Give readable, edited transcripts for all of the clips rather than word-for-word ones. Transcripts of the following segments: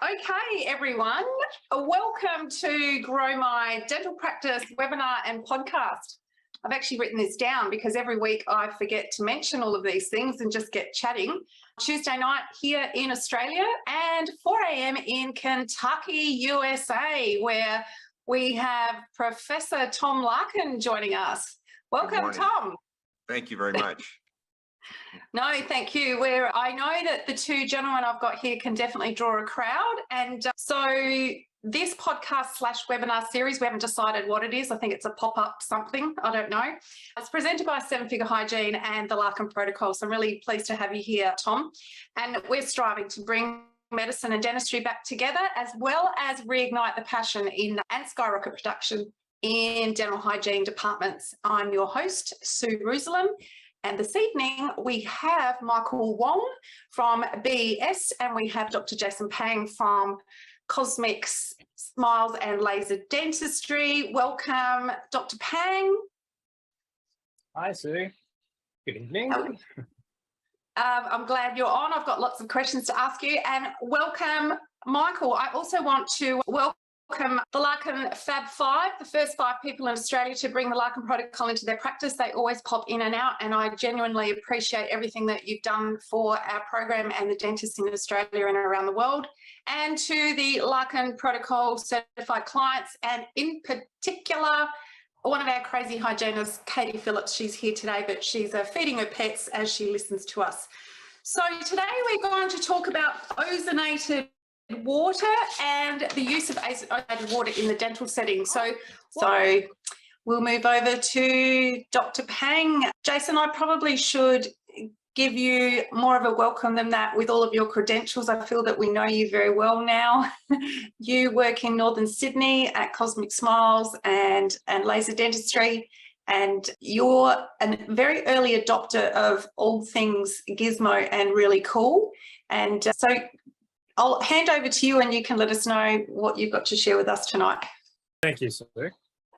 Okay, everyone, welcome to Grow My Dental Practice webinar and podcast. I've actually written this down because every week I forget to mention all of these things and just get chatting. Tuesday night here in Australia and 4 a.m. in Kentucky, USA, where we have Professor Tom Larkin joining us. Welcome, Tom. Thank you very much. No, thank you. I know that the two gentlemen I've got here can definitely draw a crowd. And so this podcast / webinar series, we haven't decided what it is. I think it's a pop-up something. I don't know. It's presented by Seven Figure Hygiene and the Larkin Protocol. So I'm really pleased to have you here, Tom. And we're striving to bring medicine and dentistry back together, as well as reignite the passion and skyrocket production in dental hygiene departments. I'm your host, Sue Rusalem. And this evening, we have Michael Wong from BES and we have Dr. Jason Pang from Cosmics Smiles and Laser Dentistry. Welcome, Dr. Pang. Hi, Sue. Good evening. I'm glad you're on. I've got lots of questions to ask you. And welcome, Michael. I also want to welcome the Larkin Fab Five, the first 5 people in Australia to bring the Larkin protocol into their practice. They always pop in and out, and I genuinely appreciate everything that you've done for our program and the dentists in Australia and around the world. And to the Larkin protocol certified clients, and in particular, one of our crazy hygienists, Katie Phillips. She's here today, but she's feeding her pets as she listens to us. So today we're going to talk about ozonated water and the use of ozonated water in the dental setting. So we'll move over to Dr. Pang. Jason, I probably should give you more of a welcome than that with all of your credentials. I feel that we know you very well now. You work in Northern Sydney at Cosmic Smiles and Laser Dentistry, and you're a very early adopter of all things gizmo and really cool. And so I'll hand over to you and you can let us know what you've got to share with us tonight. Thank you, Sue.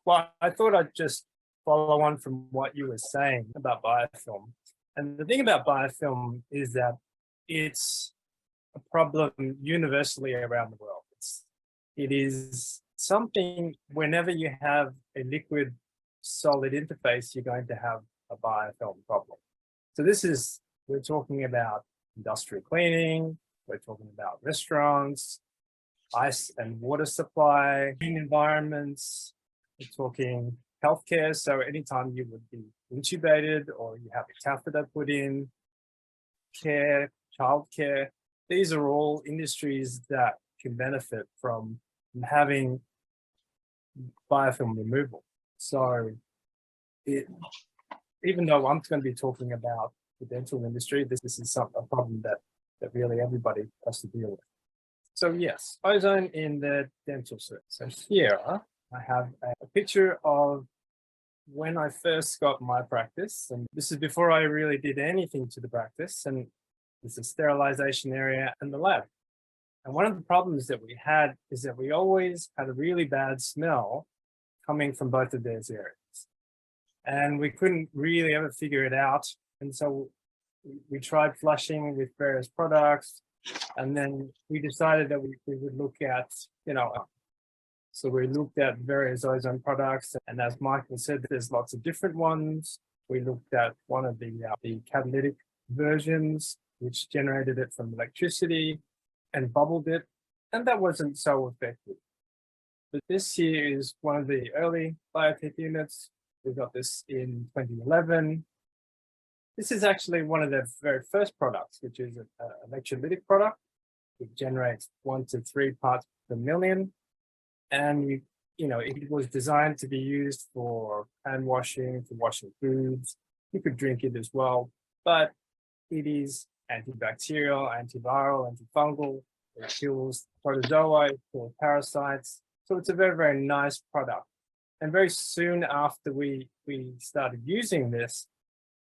Well, I thought I'd just follow on from what you were saying about biofilm. And the thing about biofilm is that it's a problem universally around the world. It is something, whenever you have a liquid solid interface, you're going to have a biofilm problem. So we're talking about industrial cleaning, we're talking about restaurants, ice and water supply, clean environments, we're talking healthcare. So anytime you would be intubated or you have a catheter put in, care, childcare, these are all industries that can benefit from having biofilm removal. So even though I'm going to be talking about the dental industry, this is a problem that really everybody has to deal with. So yes, ozone in the dental suit. So here I have a picture of when I first got my practice, and this is before I really did anything to the practice, and it's a sterilization area and the lab. And one of the problems that we had is that we always had a really bad smell coming from both of those areas. And we couldn't really ever figure it out. And so we tried flushing with various products, and then we decided that we would look at, so we looked at various ozone products, and as Michael said, there's lots of different ones. We looked at one of the catalytic versions, which generated it from electricity and bubbled it, and that wasn't so effective. But this here is one of the early biotech units. We got this in 2011. This is actually one of the very first products, which is an electrolytic product. It generates 1 to 3 parts per million. And, it was designed to be used for hand washing, for washing foods. You could drink it as well, but it is antibacterial, antiviral, antifungal. It kills protozoa, it kills parasites. So it's a very, very nice product. And very soon after we started using this,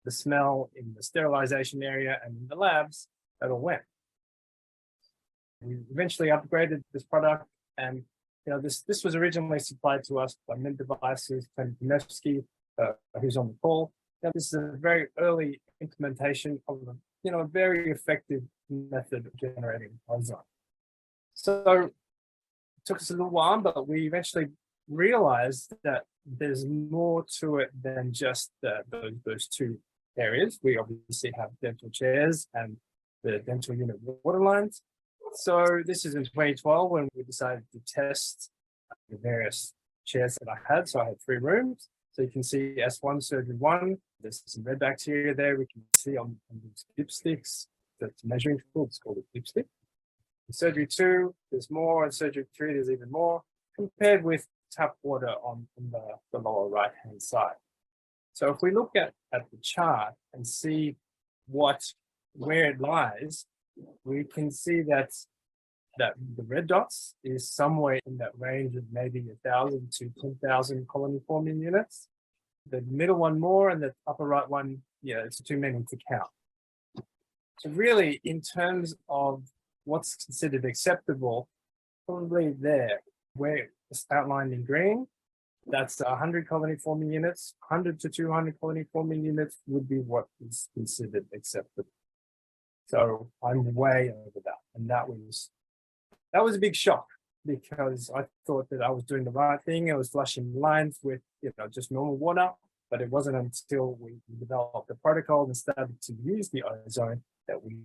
the smell in the sterilization area and in the labs, that all went. We eventually upgraded this product, and this was originally supplied to us by Mid Devices, Tony Konevsky, who's on the call. Now, this is a very early implementation of a very effective method of generating ozone. So it took us a little while, but we eventually realized that there's more to it than just those two areas. We obviously have dental chairs and the dental unit water lines. So this is in 2012 when we decided to test the various chairs that I had. So I had 3 rooms. So you can see S1 surgery 1. There's some red bacteria there. We can see on these dipsticks. That's measuring tool. It's called a dipstick. In surgery 2, there's more. In surgery 3, there's even more, compared with tap water on the lower right-hand side. So if we look at the chart and see where it lies, we can see that the red dots is somewhere in that range of maybe 1,000 to 10,000 colony forming units. The middle one more, and the upper right one, yeah, it's too many to count. So really, in terms of what's considered acceptable, probably there, where it's outlined in green, that's 100 colony forming units. 100 to 200 colony forming units would be what is considered acceptable. So I'm way over that, and that was a big shock, because I thought that I was doing the right thing. I was flushing lines with just normal water, but it wasn't until we developed the protocol and started to use the ozone that we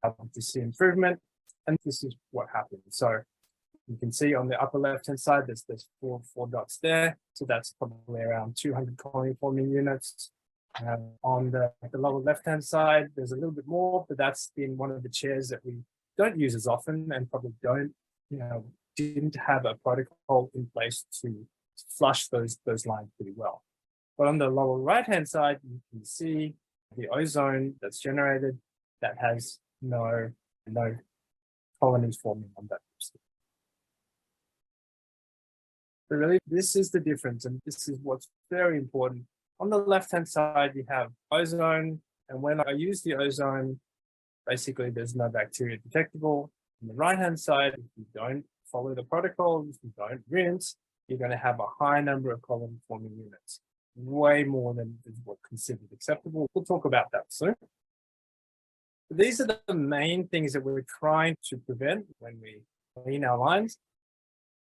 had to see improvement. And this is what happened. So you can see on the upper left-hand side, there's four dots there. So that's probably around 200 colony forming units. On the lower left-hand side, there's a little bit more, but that's in one of the chairs that we don't use as often and probably didn't have a protocol in place to flush those lines pretty well. But on the lower right-hand side, you can see the ozone that's generated that has no colonies forming on that. So really, this is the difference, and this is what's very important. On the left-hand side, you have ozone, and when I use the ozone, basically there's no bacteria detectable. On the right-hand side, if you don't follow the protocol, if you don't rinse, you're going to have a high number of colony-forming units, way more than is what's considered acceptable. We'll talk about that soon. These are the main things that we're trying to prevent when we clean our lines.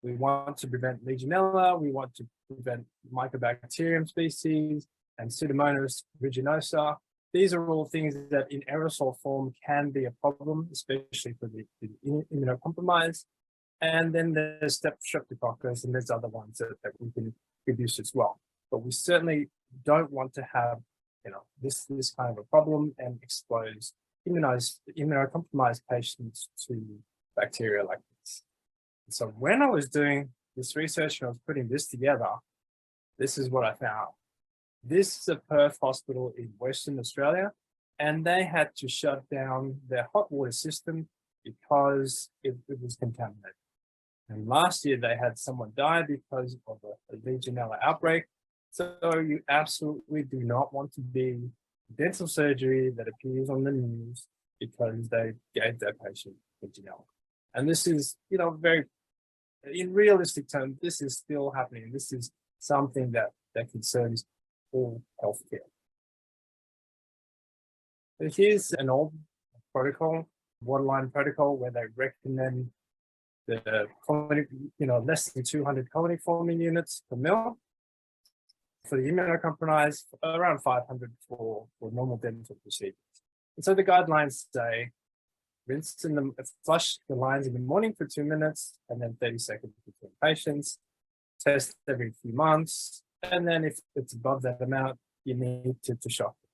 We want to prevent Legionella, we want to prevent Mycobacterium species and Pseudomonas aeruginosa. These are all things that in aerosol form can be a problem, especially for the immunocompromised. And then there's Streptococcus, and there's other ones that we can reduce as well. But we certainly don't want to have this kind of a problem and expose immunocompromised patients to bacteria like this. So when I was doing this research and I was putting this together, this is what I found. This is a Perth hospital in Western Australia, and they had to shut down their hot water system because it was contaminated. And last year they had someone die because of a Legionella outbreak. So you absolutely do not want to be dental surgery that appears on the news because they gave their patient Legionella. And this is, very, in realistic terms, this is still happening. This is something that concerns all healthcare. So here's an old protocol, waterline protocol, where they recommend the colony, less than 200 colony forming units per mil. For the immunocompromised, around 500 for normal dental procedures. And so the guidelines say flush the lines in the morning for 2 minutes and then 30 seconds between patients, test every few months, and then if it's above that amount, you need to shock them.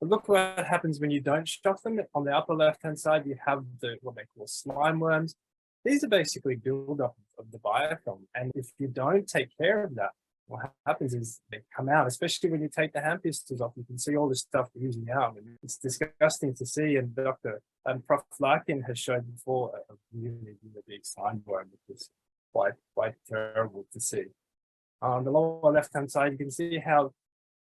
But look what happens when you don't shock them. On the upper left-hand side, you have what they call slime worms. These are basically buildup of the biofilm, and if you don't take care of that, what happens is they come out, especially when you take the hand pistols off. You can see all this stuff oozing out, and it's disgusting to see. And Prof. Larkin has shown before a really big slime worm, which is quite terrible to see. On the lower left-hand side, you can see how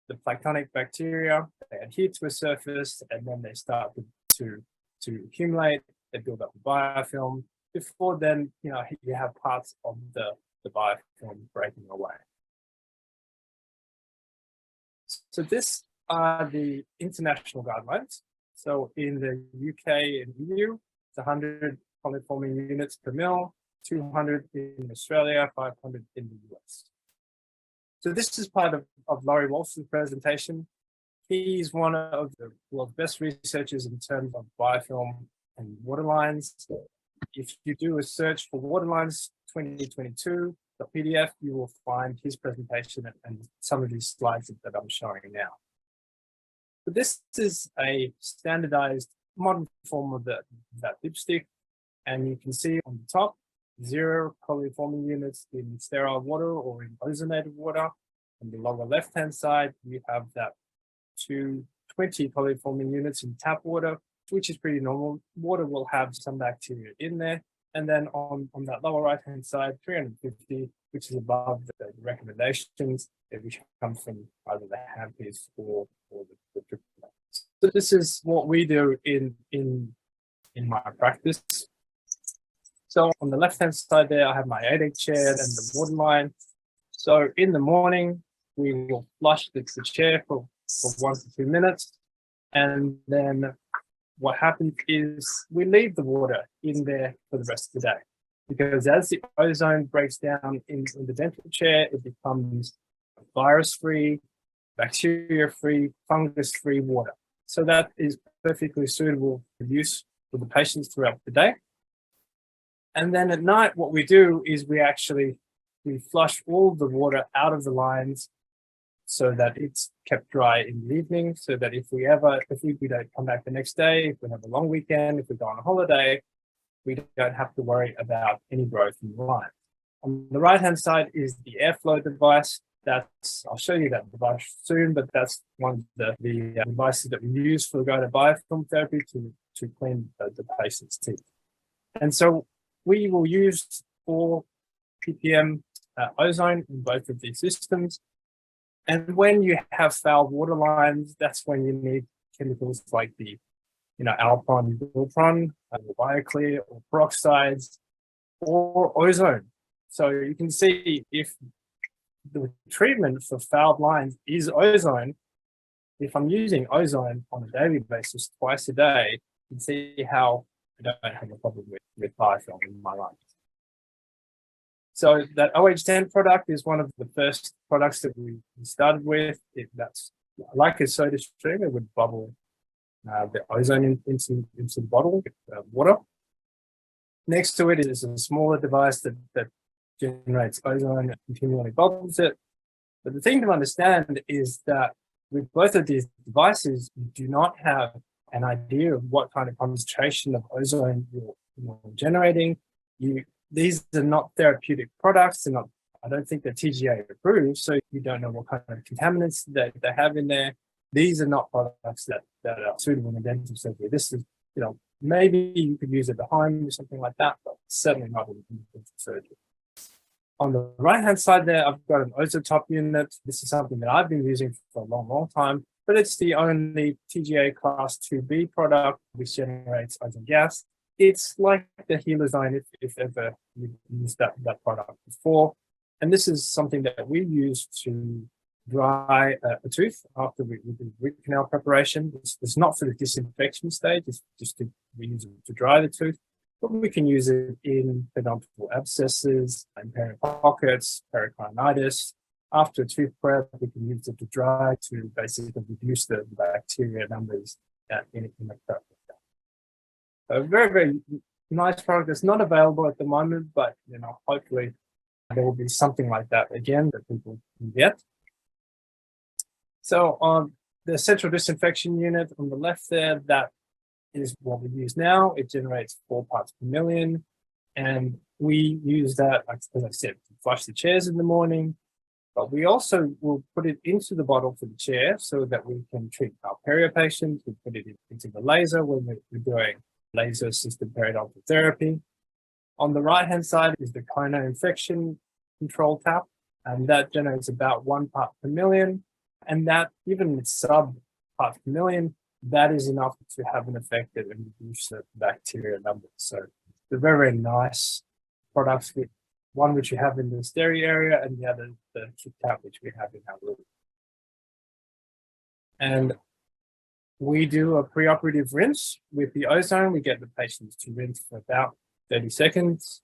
the planktonic bacteria, they adhere to a surface, and then they start to accumulate. They build up the biofilm. Before then, you have parts of the biofilm breaking away. So this are the international guidelines. So in the UK and EU, it's 100 coliforming units per mil, 200 in Australia, 500 in the US. So this is part of Laurie Walsh's presentation. He's one of the world's best researchers in terms of biofilm and water lines. If you do a search for water lines 2022, the PDF, you will find his presentation and some of these slides that I'm showing now. But this is a standardized modern form of that dipstick. And you can see on the top, 0 coliforming units in sterile water or in ozonated water. On the lower left-hand side, we have that 220 coliforming units in tap water, which is pretty normal. Water will have some bacteria in there. And then on that lower right-hand side, 350, which is above the recommendations, which come from either the HAMPs or the triple. So this is what we do in my practice. So on the left-hand side there, I have my 8-egg chair and the water line. So in the morning, we will flush the chair for 1 to 2 minutes. And then what happens is we leave the water in there for the rest of the day. Because as the ozone breaks down in the dental chair, it becomes virus-free, bacteria-free, fungus-free water. So that is perfectly suitable for use for the patients throughout the day. And then at night, what we do is we flush all the water out of the lines so that it's kept dry in the evening, so that if we don't come back the next day, if we have a long weekend, if we go on a holiday, we don't have to worry about any growth in the line. On the right-hand side is the airflow device. I'll show you that device soon, but that's one of the devices that we use for guided biofilm therapy to clean the patient's teeth. And so we will use 4 ppm ozone in both of these systems. And when you have foul water lines, that's when you need chemicals like the Alpron, Bilpron, BioClear, or peroxides, or ozone. So you can see if the treatment for fouled lines is ozone, if I'm using ozone on a daily basis, twice a day, you can see how I don't have a problem with biofilm in my lines. So that OH10 product is one of the first products that we started with. That's like a soda stream, it would bubble the ozone into the bottle with water. Next to it is a smaller device that generates ozone and continually bubbles it. But the thing to understand is that with both of these devices, you do not have an idea of what kind of concentration of ozone you're generating. These are not therapeutic products. I don't think they're TGA approved, so you don't know what kind of contaminants that they have in there. These are not products that are suitable in dental surgery. This is, maybe you could use it at home or something like that, but certainly not in dental surgery. On the right-hand side there, I've got an Ozotop unit. This is something that I've been using for a long, long time, but it's the only TGA Class 2B product which generates ozone gas. It's like the Helizone if ever you've used that product before. And this is something that we use to dry a tooth after we do root canal preparation. It's not for the disinfection stage, it's just we use it to dry the tooth. But we can use it in peduncle abscesses, in pockets, pericarditis. After a tooth prep, we can use it to dry to basically reduce the bacteria numbers in the prep. A very, very nice product that's not available at the moment, but hopefully there will be something like that again that people can get. So on the central disinfection unit on the left there, that is what we use now. It generates 4 parts per million. And we use that, as I said, to flush the chairs in the morning. But we also will put it into the bottle for the chair so that we can treat our perio patients. We put it into the laser when we're doing laser-assisted periodontal therapy. On the right-hand side is the Kona infection control tap, and that generates about 1 part per million. And that, even with sub parts per million, that is enough to have an effect that reduce the bacteria numbers. So they're very, very nice products, with one which we have in the stereo area and the other, the kit tap, which we have in our room. And we do a preoperative rinse with the ozone. We get the patients to rinse for about 30 seconds.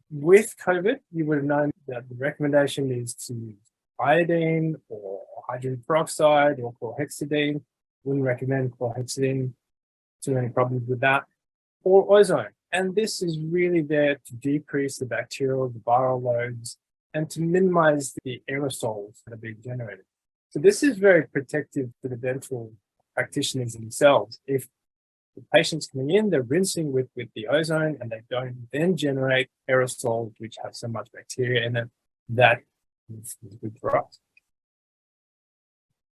With COVID, you would have known that the recommendation is to use iodine or hydrogen peroxide or chlorhexidine. Wouldn't recommend chlorhexidine, too many problems with that, or ozone. And this is really there to decrease the bacterial, the viral loads, and to minimize the aerosols that are being generated. So this is very protective for the dental practitioners themselves. If the patient's coming in, they're rinsing with the ozone and they don't then generate aerosols which have so much bacteria in it, that is good for us.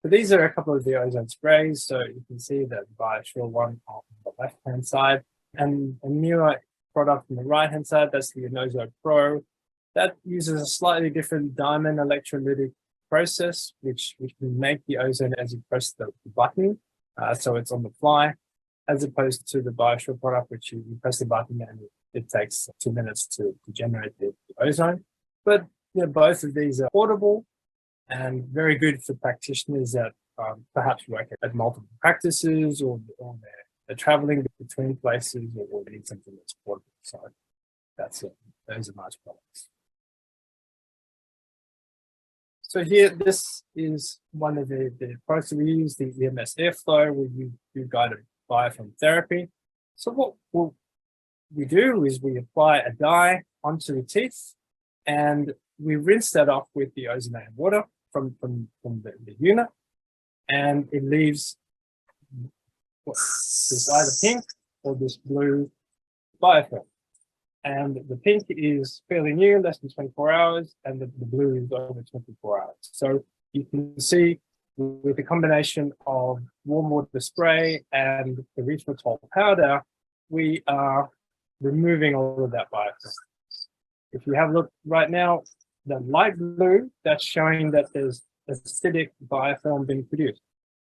So these are a couple of the ozone sprays. So you can see that the Biosure one on the left-hand side, and a newer product on the right-hand side, that's the Ozoneated Pro. That uses a slightly different diamond electrolytic process, which can make the ozone as you press the button. So it's on the fly, as opposed to the Biosure product, which you press the button and it takes 2 minutes to generate the ozone. But both of these are portable and very good for practitioners that perhaps work at multiple practices, or they're traveling between places, or they need something that's portable. So that's it. Those are my products. So here, this is one of the products that we use, the EMS airflow, where you do guided biofilm therapy. So what we do is we apply a dye onto the teeth, and we rinse that off with the ozonated water from the unit, and it leaves this either pink or this blue biofilm. And the pink is fairly new, less than 24 hours, and the blue is over 24 hours. So you can see with the combination of warm water spray and the erythritol powder, we are removing all of that biofilm. If you have a look right now, the light blue, that's showing that there's acidic biofilm being produced.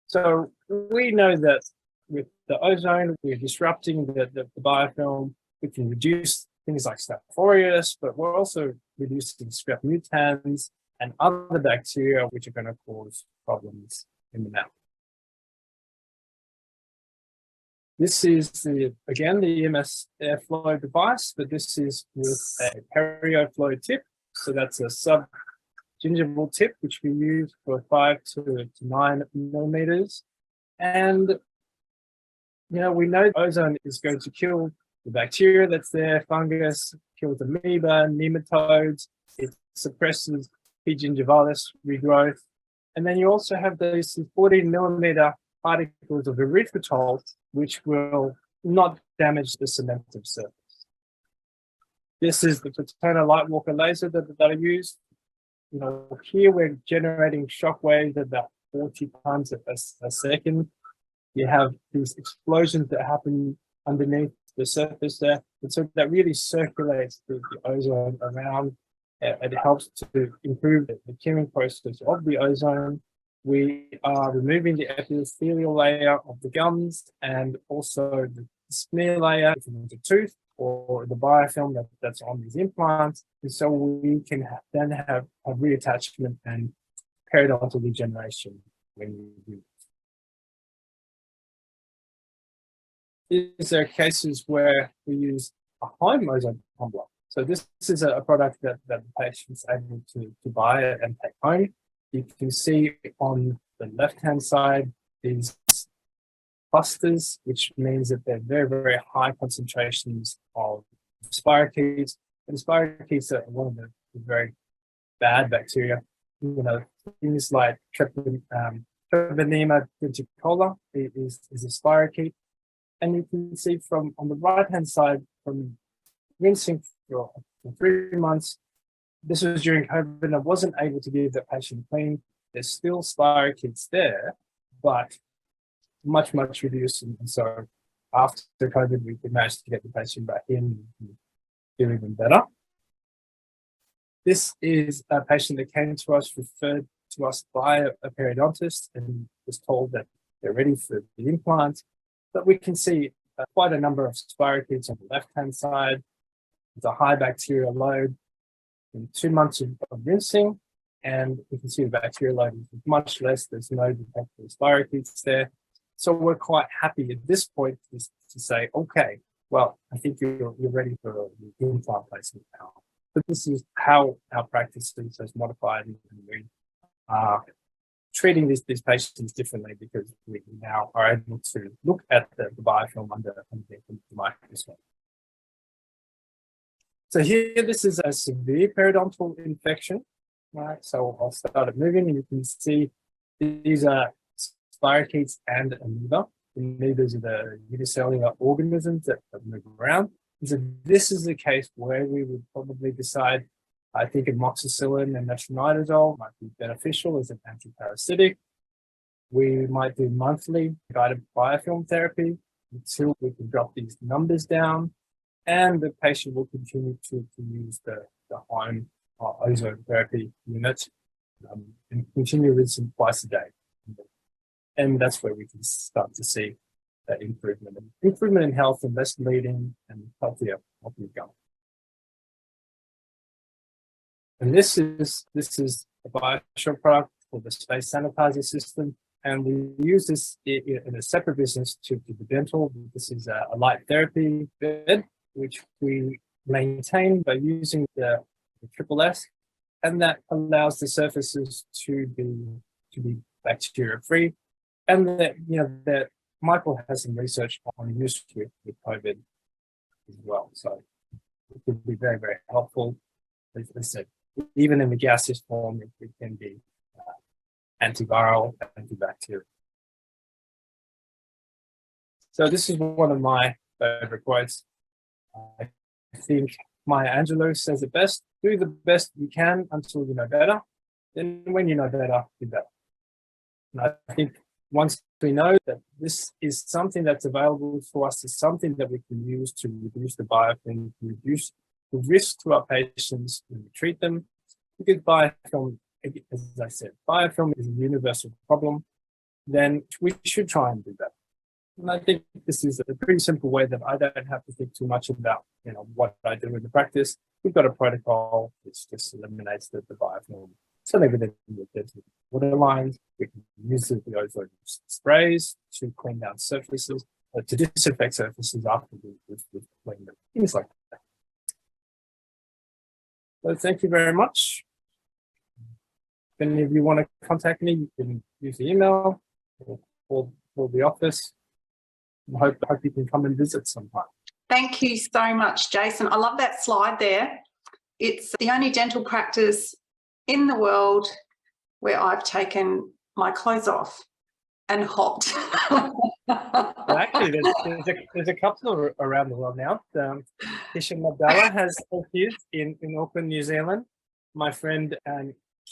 So we know that with the ozone, we're disrupting the biofilm. We can reduce things like Staph aureus, but we're also reducing Strep mutans and other bacteria which are going to cause problems in the mouth. This is again the EMS airflow device, but this is with a perio-flow tip. So that's a sub-gingival tip, which we use for 5 to 9 millimeters. And we know ozone is going to kill the bacteria that's there, fungus, kills amoeba, nematodes, it suppresses P. gingivalis regrowth. And then you also have these 14 millimeter particles of erythritol, which will not damage the cementive surface. This is the Fratona Lightwalker laser that I use. Here we're generating shock waves at about 40 times a second. You have these explosions that happen underneath the surface there, and so that really circulates the ozone around. It helps to improve the curing process of the ozone. We are removing the epithelial layer of the gums and also the smear layer from the tooth or the biofilm that's on these implants, and so we can then have a reattachment and periodontal regeneration when you do. These are cases where we use a home ozone tumbler. So this is a product that the patient's able to buy and take home. You can see on the left-hand side these clusters, which means that they're very, very high concentrations of spirochetes. And spirochetes are one of the very bad bacteria. Things like Treponema denticola is a spirochete. And you can see from on the right-hand side, from rinsing for 3 months, this was during COVID, and I wasn't able to give that patient clean. There's still spirochetes there, but much, much reduced. And so after COVID, we managed to get the patient back in and do even better. This is a patient that came to us, referred to us by a periodontist, and was told that they're ready for the implant. But we can see quite a number of spirochetes on the left-hand side. There's a high bacterial load in 2 months of rinsing, and we can see the bacterial load is much less. There's no detectable spirochetes there. So we're quite happy at this point to say, okay, well, I think you're ready for the implant placement now. But this is how our practice has modified, and we are treating these patients differently because we now are able to look at the biofilm under the microscope. So here, this is a severe periodontal infection, right? So I'll start it moving, and you can see these are spirochetes and amoeba. Amoebas are the unicellular organisms that move around. So this is the case where we would probably decide, I think amoxicillin and metronidazole might be beneficial as an antiparasitic. We might do monthly guided biofilm therapy until we can drop these numbers down, and the patient will continue to use the home ozone therapy unit and continue with some twice a day. And that's where we can start to see that improvement in health and less bleeding and healthier gum. And this is a Biosure product for the space sanitizer system. And we use this in a separate business to the dental. This is a light therapy bed, which we maintain by using the triple S, and that allows the surfaces to be bacteria free. And that Michael has some research on use with COVID as well. So it could be very, very helpful. As I said, even in the gaseous form, it can be antiviral, antibacterial. So this is one of my favorite quotes. I think Maya Angelou says it best: do the best you can until you know better. Then when you know better, do better. And I think once we know that this is something that's available for us, is something that we can use to reduce the biofilm, to reduce the risk to our patients when we treat them, because biofilm, as I said, biofilm is a universal problem, then we should try and do that. And I think this is a pretty simple way that I don't have to think too much about, what I do in the practice. We've got a protocol which just eliminates the biofilm. Certainly within the water lines, we can use the ozone sprays to clean down surfaces, to disinfect surfaces after we've cleaned them, things like that. So thank you very much. If any of you want to contact me, you can use the email or the office. I hope you can come and visit sometime. Thank you so much, Jason. I love that slide there. It's the only dental practice in the world where I've taken my clothes off and hopped. Well, actually, there's a couple around the world now. Tisha Mabdallah has his in Auckland, New Zealand. My friend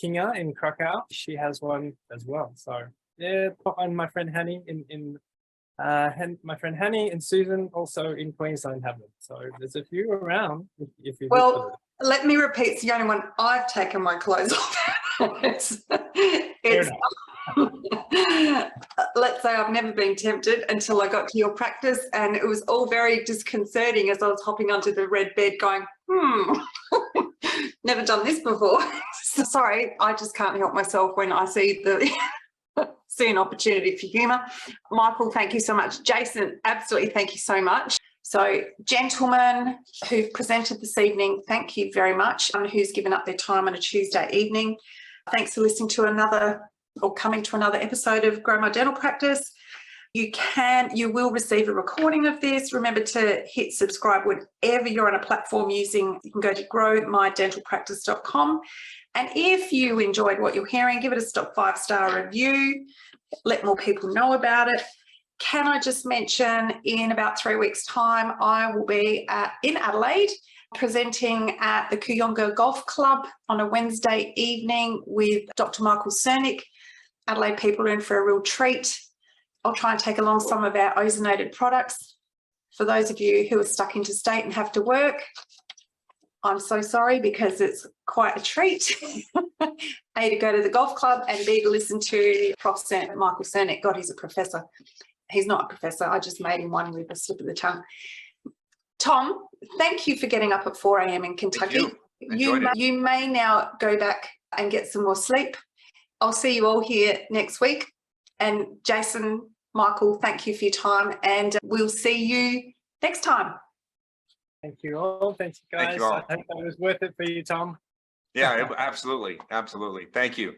Kinga in Krakow, she has one as well. So yeah, and my friend Hanny my friend Hanny and Susan also in Queensland have it. So there's a few around. If you let me repeat, it's the only one I've taken my clothes off. Let's say I've never been tempted until I got to your practice, and it was all very disconcerting as I was hopping onto the red bed going, never done this before. So sorry, I just can't help myself when I see an opportunity for humour. Michael, thank you so much. Jason, absolutely thank you so much. So gentlemen who've presented this evening, thank you very much, and who's given up their time on a Tuesday evening. Thanks for listening to coming to another episode of Grow My Dental Practice. You will receive a recording of this. Remember to hit subscribe whenever you're on a platform using, you can go to growmydentalpractice.com. And if you enjoyed what you're hearing, give it a 5-star review. Let more people know about it. Can I just mention, in about 3 weeks' time, I will be in Adelaide presenting at the Kooyonga Golf Club on a Wednesday evening with Dr. Michael Cernick. Adelaide people are in for a real treat. I'll try and take along some of our ozonated products. For those of you who are stuck interstate and have to work, I'm so sorry, because it's quite a treat. A, to go to the golf club, and B, to listen to Prof. Michael Cernick. God, he's a professor. He's not a professor. I just made him one with a slip of the tongue. Tom, thank you for getting up at 4 a.m. in Kentucky. You may now go back and get some more sleep. I'll see you all here next week. And Jason, Michael, thank you for your time, and we'll see you next time. Thank you all. Thanks, guys. Thank you all. I hope that was worth it for you, Tom. Yeah, absolutely. Absolutely. Thank you.